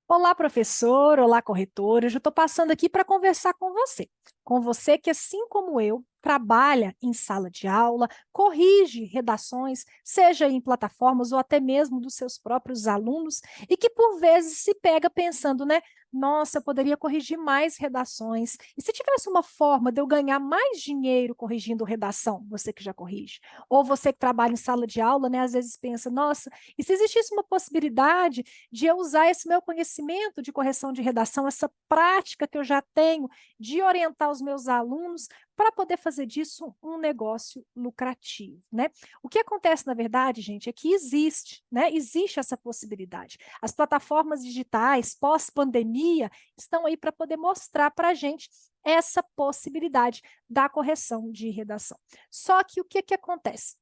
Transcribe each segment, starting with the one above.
Olá, professor, olá, corretor. Hoje eu estou passando aqui para conversar com você. Com você que, assim como eu, trabalha em sala de aula, corrige redações, seja em plataformas ou até mesmo dos seus próprios alunos, e que por vezes se pega pensando, né? Nossa, eu poderia corrigir mais redações. E se tivesse uma forma de eu ganhar mais dinheiro corrigindo redação, você que já corrige, ou você que trabalha em sala de aula, né? Às vezes pensa, nossa, e se existisse uma possibilidade de eu usar esse meu conhecimento de correção de redação, essa prática que eu já tenho de orientar os meus alunos para poder fazer disso um negócio lucrativo, né? O que acontece, na verdade, gente, é que existe, né? Existe essa possibilidade. As plataformas digitais, pós-pandemia, estão aí para poder mostrar para a gente essa possibilidade da correção de redação. Só que o que, que acontece?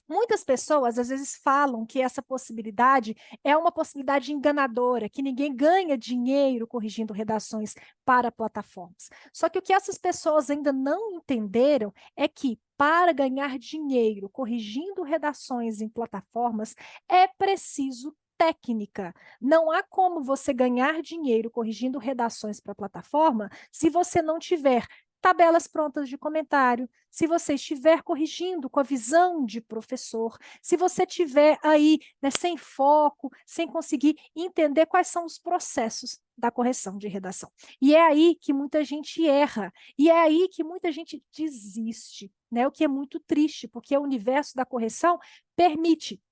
Muitas pessoas às vezes falam que essa possibilidade é uma possibilidade enganadora, que ninguém ganha dinheiro corrigindo redações para plataformas. Só que o que essas pessoas ainda não entenderam é que para ganhar dinheiro corrigindo redações em plataformas é preciso técnica. Não há como você ganhar dinheiro corrigindo redações para plataforma se você não tiver tabelas prontas de comentário, se você estiver corrigindo com a visão de professor, se você tiver aí, né, sem foco, sem conseguir entender quais são os processos da correção de redação. E é aí que muita gente erra, e é aí que muita gente desiste, né? O que é muito triste, porque o universo da correção permite,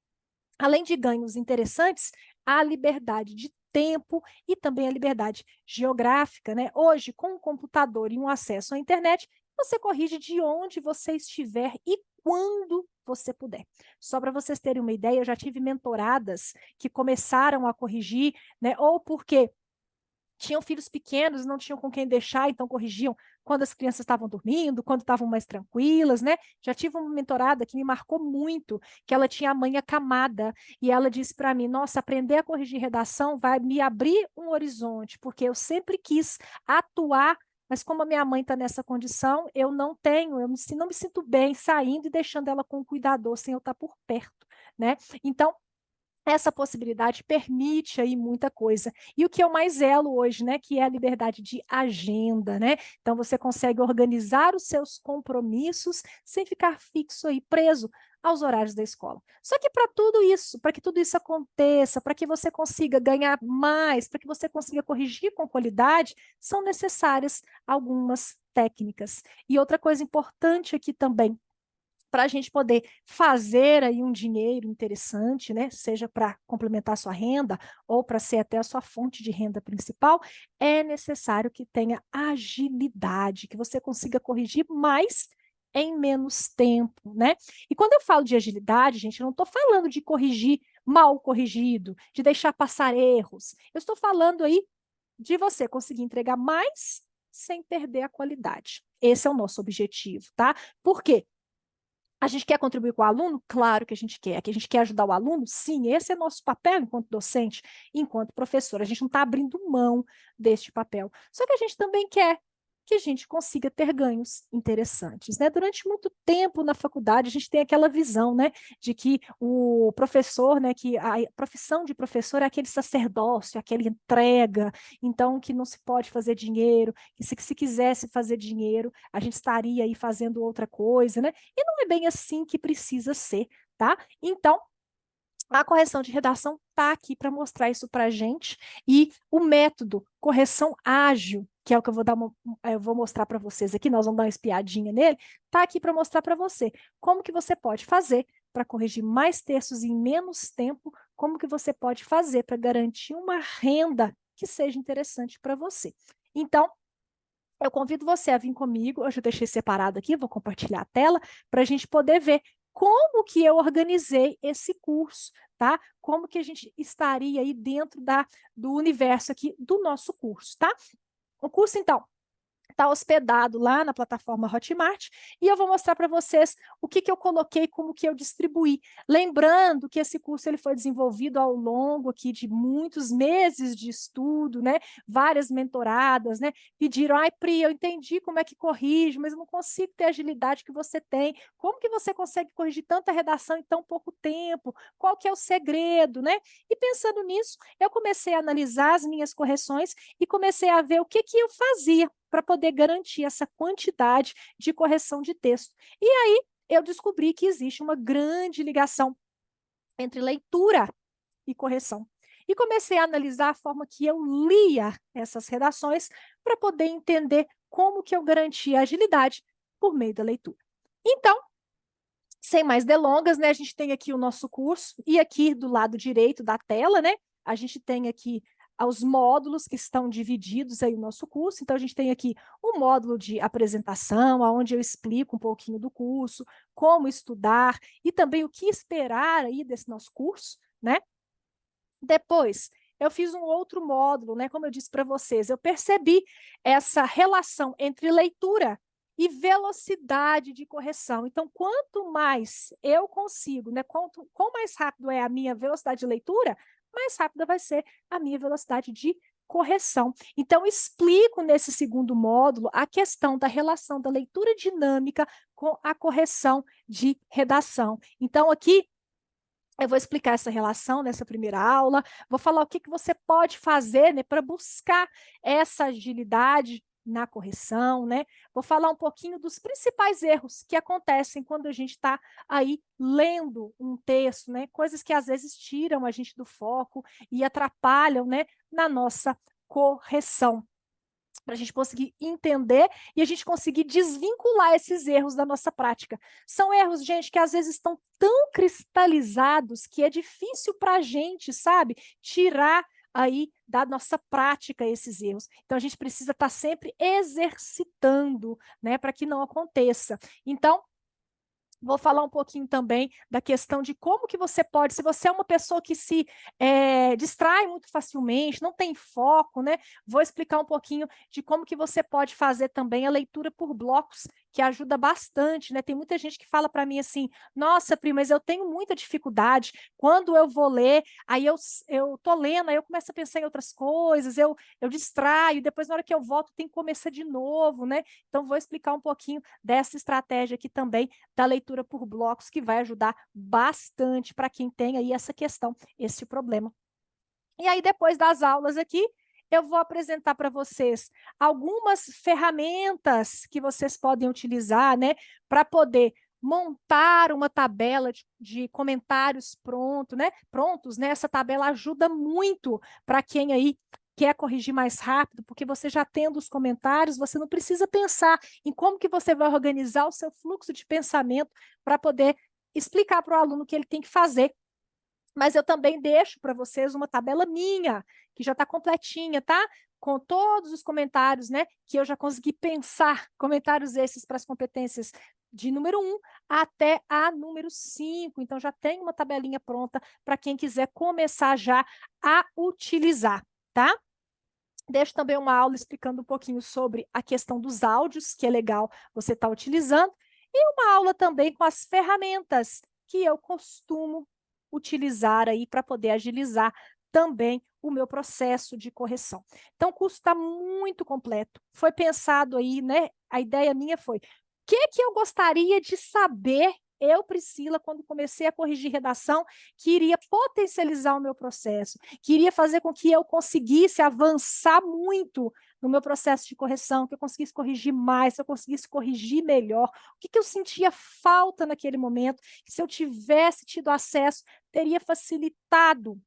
além de ganhos interessantes, a liberdade de tempo e também a liberdade geográfica, né? Hoje, com um computador e um acesso à internet, você corrige de onde você estiver e quando você puder. Só para vocês terem uma ideia, eu já tive mentoradas que começaram a corrigir, né? Ou porque tinham filhos pequenos, não tinham com quem deixar, então corrigiam quando as crianças estavam dormindo, quando estavam mais tranquilas, né? Já tive uma mentorada que me marcou muito, que ela tinha a mãe acamada, e ela disse para mim, nossa, aprender a corrigir redação vai me abrir um horizonte, porque eu sempre quis atuar, mas como a minha mãe está nessa condição, eu não tenho, não me sinto bem saindo e deixando ela com o cuidador sem eu estar por perto, né? Então, essa possibilidade permite aí muita coisa. E o que eu mais zelo hoje, né, que é a liberdade de agenda, né? Então você consegue organizar os seus compromissos sem ficar fixo aí, preso aos horários da escola. Só que para tudo isso, para que tudo isso aconteça, para que você consiga ganhar mais, para que você consiga corrigir com qualidade, são necessárias algumas técnicas. E outra coisa importante aqui também, para a gente poder fazer aí um dinheiro interessante, né? Seja para complementar a sua renda ou para ser até a sua fonte de renda principal, é necessário que tenha agilidade, que você consiga corrigir mais em menos tempo, né? E quando eu falo de agilidade, gente, eu não estou falando de corrigir mal corrigido, de deixar passar erros. Eu estou falando aí de você conseguir entregar mais sem perder a qualidade. Esse é o nosso objetivo, tá? Por quê? A gente quer contribuir com o aluno? Claro que a gente quer. Que a gente quer ajudar o aluno? Sim, esse é nosso papel enquanto docente, enquanto professor. A gente não está abrindo mão deste papel. Só que a gente também quer que a gente consiga ter ganhos interessantes, né? Durante muito tempo na faculdade, a gente tem aquela visão, né, de que o professor, né, que a profissão de professor é aquele sacerdócio, aquela entrega, então que não se pode fazer dinheiro, que se quisesse fazer dinheiro, a gente estaria aí fazendo outra coisa, né? E não é bem assim que precisa ser, tá? Então, a correção de redação está aqui para mostrar isso para a gente, e o método correção ágil, que é o que eu vou mostrar para vocês aqui, nós vamos dar uma espiadinha nele, está aqui para mostrar para você como que você pode fazer para corrigir mais textos em menos tempo, como que você pode fazer para garantir uma renda que seja interessante para você. Então, eu convido você a vir comigo, eu já deixei separado aqui, vou compartilhar a tela, para a gente poder ver como que eu organizei esse curso, tá? Como que a gente estaria aí dentro do universo aqui do nosso curso, tá? O curso, então, está hospedado lá na plataforma Hotmart, e eu vou mostrar para vocês o que eu coloquei, como que eu distribuí. Lembrando que esse curso ele foi desenvolvido ao longo aqui de muitos meses de estudo, né? Várias mentoradas, né? Pediram, ai, Pri, eu entendi como é que corrige, mas eu não consigo ter a agilidade que você tem. Como que você consegue corrigir tanta redação em tão pouco tempo? Qual que é o segredo, né? E pensando nisso, eu comecei a analisar as minhas correções e comecei a ver o que eu fazia para poder garantir essa quantidade de correção de texto. E aí eu descobri que existe uma grande ligação entre leitura e correção. E comecei a analisar a forma que eu lia essas redações para poder entender como que eu garantia agilidade por meio da leitura. Então, sem mais delongas, né, a gente tem aqui o nosso curso, e aqui do lado direito da tela, né, a gente tem aqui os módulos que estão divididos aí no nosso curso. Então, a gente tem aqui um módulo de apresentação, onde eu explico um pouquinho do curso, como estudar e também o que esperar aí desse nosso curso, né? Depois, eu fiz um outro módulo, né? Como eu disse para vocês, eu percebi essa relação entre leitura e velocidade de correção. Então, quanto mais eu consigo, né? Quão mais rápido é a minha velocidade de leitura, mais rápida vai ser a minha velocidade de correção. Então, explico nesse segundo módulo a questão da relação da leitura dinâmica com a correção de redação. Então, aqui eu vou explicar essa relação nessa primeira aula, vou falar o que você pode fazer, né, para buscar essa agilidade na correção, né? Vou falar um pouquinho dos principais erros que acontecem quando a gente está aí lendo um texto, né? Coisas que às vezes tiram a gente do foco e atrapalham, né, na nossa correção, para a gente conseguir entender e a gente conseguir desvincular esses erros da nossa prática. São erros, gente, que às vezes estão tão cristalizados que é difícil para a gente, sabe, tirar aí da nossa prática esses erros. Então, a gente precisa estar sempre exercitando, né, para que não aconteça. Então, vou falar um pouquinho também da questão de como que você pode, se você é uma pessoa que se distrai muito facilmente, não tem foco, né? Vou explicar um pouquinho de como que você pode fazer também a leitura por blocos, que ajuda bastante, né? Tem muita gente que fala para mim assim, nossa, Pri, mas eu tenho muita dificuldade, quando eu vou ler, aí eu tô lendo, aí eu começo a pensar em outras coisas, eu distraio, depois na hora que eu volto tem que começar de novo, né? Então vou explicar um pouquinho dessa estratégia aqui também, da leitura por blocos, que vai ajudar bastante para quem tem aí essa questão, esse problema. E aí, depois das aulas aqui, eu vou apresentar para vocês algumas ferramentas que vocês podem utilizar, né, para poder montar uma tabela de comentários prontos, né? Essa tabela ajuda muito para quem aí quer corrigir mais rápido, porque você já tendo os comentários, você não precisa pensar em como que você vai organizar o seu fluxo de pensamento para poder explicar para o aluno o que ele tem que fazer. Mas eu também deixo para vocês uma tabela minha, que já está completinha, tá? Com todos os comentários, né? Que eu já consegui pensar, comentários esses para as competências de número 1 até a número 5. Então, já tem uma tabelinha pronta para quem quiser começar já a utilizar, tá? Deixo também uma aula explicando um pouquinho sobre a questão dos áudios, que é legal você estar utilizando, e uma aula também com as ferramentas que eu costumo utilizar aí para poder agilizar também o meu processo de correção. Então, o curso está muito completo. Foi pensado aí, né? A ideia minha foi, o que eu gostaria de saber, eu, Priscila, quando comecei a corrigir redação, que iria potencializar o meu processo, que iria fazer com que eu conseguisse avançar muito no meu processo de correção, que eu conseguisse corrigir mais, que eu conseguisse corrigir melhor, o que eu sentia falta naquele momento, que se eu tivesse tido acesso, teria facilitado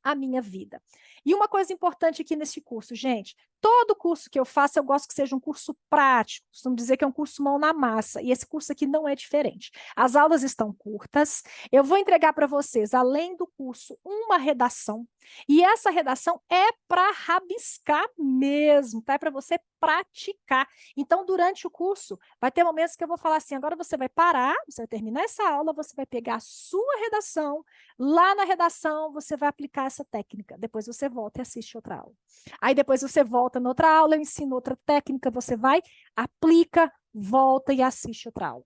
a minha vida. E uma coisa importante aqui nesse curso, gente, todo curso que eu faço, eu gosto que seja um curso prático, costumo dizer que é um curso mão na massa, e esse curso aqui não é diferente. As aulas estão curtas, eu vou entregar para vocês, além do curso, uma redação, e essa redação é para rabiscar mesmo, tá? É para você praticar. Então, durante o curso, vai ter momentos que eu vou falar assim, agora você vai parar, você vai terminar essa aula, você vai pegar a sua redação, lá na redação você vai aplicar essa técnica, depois você volta e assiste outra aula. Aí depois você volta volta noutra aula, eu ensino outra técnica, você vai, aplica, volta e assiste outra aula.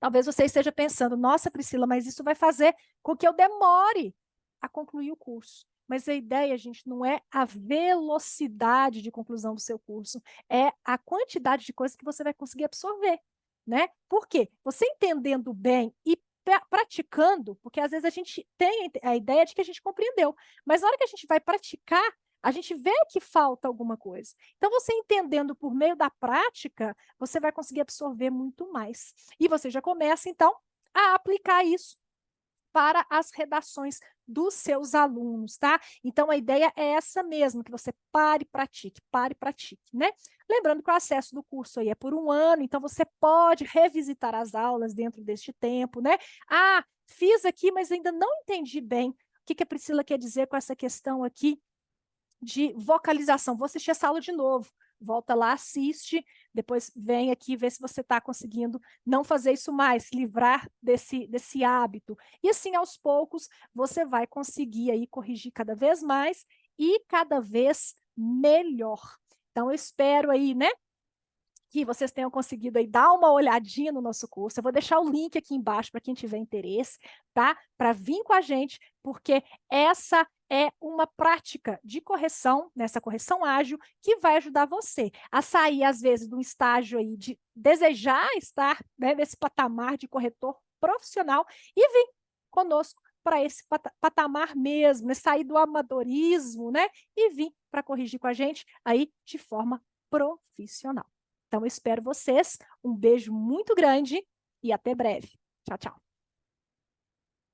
Talvez você esteja pensando, nossa, Priscila, mas isso vai fazer com que eu demore a concluir o curso. Mas a ideia, gente, não é a velocidade de conclusão do seu curso, é a quantidade de coisas que você vai conseguir absorver, né? Por quê? Você entendendo bem e praticando, porque às vezes a gente tem a ideia de que a gente compreendeu, mas na hora que a gente vai praticar, a gente vê que falta alguma coisa. Então, você entendendo por meio da prática, você vai conseguir absorver muito mais. E você já começa, então, a aplicar isso para as redações dos seus alunos, tá? Então, a ideia é essa mesmo, que você pare e pratique, né? Lembrando que o acesso do curso aí é por 1 ano, então você pode revisitar as aulas dentro deste tempo, né? Ah, fiz aqui, mas ainda não entendi bem o que a Priscila quer dizer com essa questão aqui de vocalização. Vou assistir essa aula de novo. Volta lá, assiste, depois vem aqui ver se você está conseguindo não fazer isso mais, se livrar desse hábito. E assim, aos poucos, você vai conseguir aí corrigir cada vez mais e cada vez melhor. Então, eu espero aí, né, que vocês tenham conseguido aí dar uma olhadinha no nosso curso. Eu vou deixar o link aqui embaixo para quem tiver interesse, tá? Para vir com a gente, porque essa é uma prática de correção, nessa correção ágil, que vai ajudar você a sair, às vezes, de um estágio aí de desejar estar, né, nesse patamar de corretor profissional e vir conosco para esse patamar mesmo, né? Sair do amadorismo, né? E vir para corrigir com a gente aí de forma profissional. Então, eu espero vocês. Um beijo muito grande e até breve. Tchau, tchau.